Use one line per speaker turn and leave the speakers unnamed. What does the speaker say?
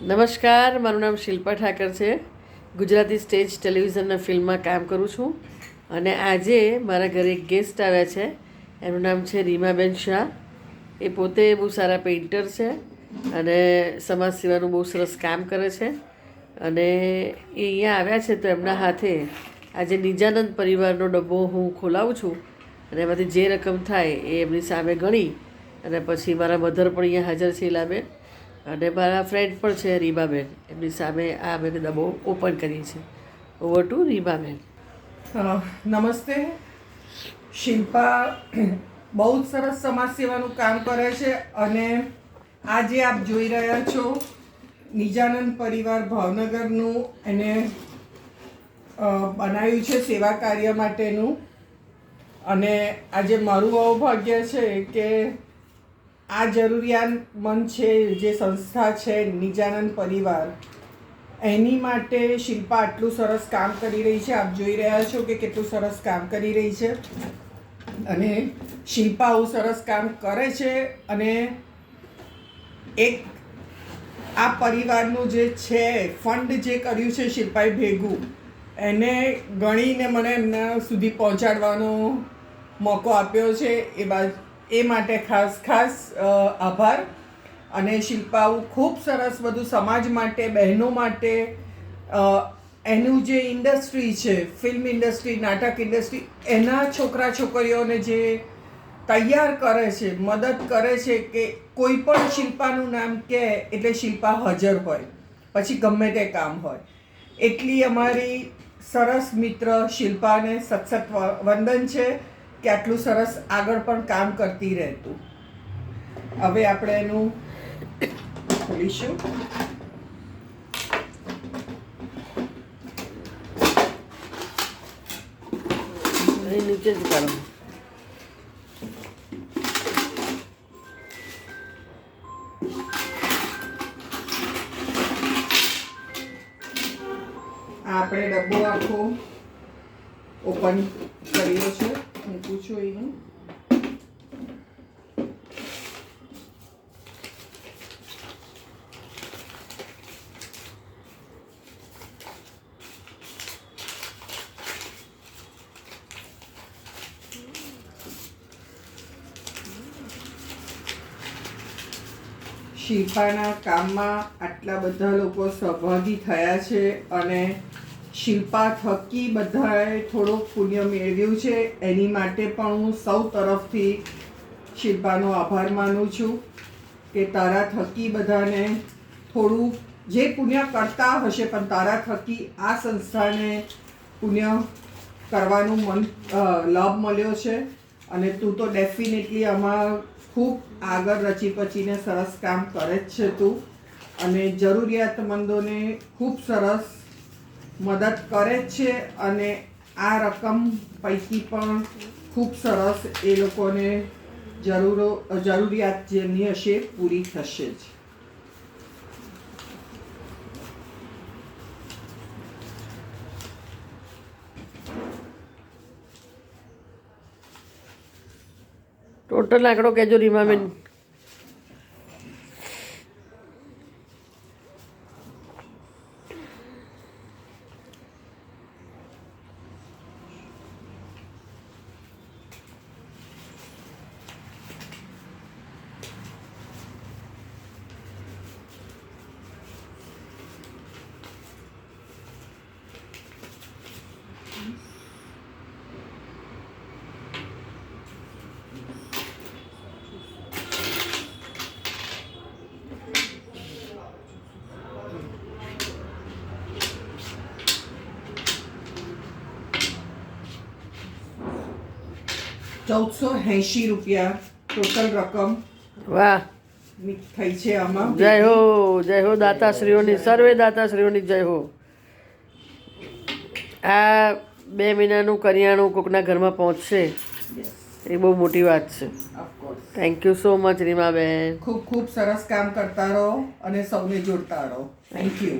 નમસ્કાર, મારું નામ શિલ્પા ઠાકર છે. ગુજરાતી સ્ટેજ ટેલિવિઝનના ફિલ્મમાં કામ કરું છું અને આજે મારા ઘરે એક ગેસ્ટ આવ્યા છે. એનું નામ છે રીમાબેન શાહ. એ પોતે બહુ સારા પેઇન્ટર છે અને સમાજ સેવાનું બહુ સરસ કામ કરે છે. અને એ અહીંયા આવ્યા છે તો એમના હાથે આજે નિજાનંદ પરિવારનો ડબ્બો હું ખોલાવું છું અને એમાંથી જે રકમ થાય એ એમની સામે ગણી અને પછી મારા મધર પણ અહીંયા હાજર છે, ઈલાબેન, અને મારા ફ્રેન્ડ પણ છે રીમાબેન. એમની સામે આ અમે ડબ્બો ઓપન કરીએ છીએ. ઓવર ટુ રીમાબેન.
નમસ્તે. શિલ્પા બહુ જ સરસ સમાજ સેવાનું કામ કરે છે અને આજે આપ જોઈ રહ્યા છો નિજાનંદ પરિવાર ભાવનગરનું એને બનાવ્યું છે સેવા કાર્ય માટેનું. અને આજે મારું સૌભાગ્ય છે કે આ જરૂરિયાતમંદ છે જે સંસ્થા છે નિજાનંદ પરિવાર, એની માટે શિલ્પા આટલું સરસ કામ કરી રહી છે. આપ જોઈ રહ્યા છો કે કેટલું સરસ કામ કરી રહી છે. અને શિલ્પા આવું સરસ કામ કરે છે અને એક આ પરિવારનું જે છે ફંડ જે કર્યું છે શિલ્પાએ ભેગું, એને ગણીને મને એમના સુધી પહોંચાડવાનો મોકો આપ્યો છે. એ માટે ખાસ આભાર. અને શિલ્પા ખૂબ સરસ બધું સમાજ માટે, બહેનો માટે એનું જે ઇન્ડસ્ટ્રી છે, ફિલ્મ ઇન્ડસ્ટ્રી, નાટક ઇન્ડસ્ટ્રી, એના છોકરા છોકરીઓને જે તૈયાર કરે છે, મદદ કરે છે કે કોઈ પણ શિલ્પાનું નામ કહે એટલે શિલ્પા હાજર હોય, પછી ગમે તે કામ હોય. એટલી અમારી સરસ મિત્ર શિલ્પાને સતસત વંદન છે કે આટલું સરસ આગળ પણ કામ કરતી રહેતું. હવે આપણે એનું ખોલીશું.
નીચે જ કરો.
આપણે ડબ્બો આખો ઓપન કર્યો છે. હું પૂછું એનું શિલ્પાના કામમાં આટલા બધા લોકો સહભાગી થયા છે અને શિલ્પા થકી બધાએ થોડુંક પુણ્ય મેળવ્યું છે. એની માટે પણ હું સૌ તરફથી શિલ્પાનો આભાર માનું છું કે તારા થકી બધાને થોડું જે પુણ્ય કરતા હશે પણ તારા થકી આ સંસ્થાને પુણ્ય કરવાનું લાભ મળ્યો છે. અને તું તો ડેફિનેટલી આમાં ખૂબ આગળ રચી પચીને સરસ કામ કરે જ છે તું. અને જરૂરિયાતમંદોને ખૂબ સરસ મદદ કરે જ છે અને આ રકમ પૈકી પણ ખૂબ સરસ એ લોકોને જરૂરિયાત જેમની હશે પૂરી થશે જ.
ટોટલ આંકડો કહેજો રીમાબેન.
₹1480 ટોટલ રકમ
વાહ,
થઈ છે આમાં.
જય હો, જય હો દાતાશ્રીઓની, સર્વે દાતાશ્રીઓની જય હો. આ 2 મહિનાનું કરિયાણું કોકના ઘરમાં પહોંચશે એ બહુ મોટી વાત છે. થેન્ક યુ સો મચ રીમાબેન.
ખૂબ ખૂબ સરસ કામ કરતા રહો અને સૌને જોડતા રહો. Thank you.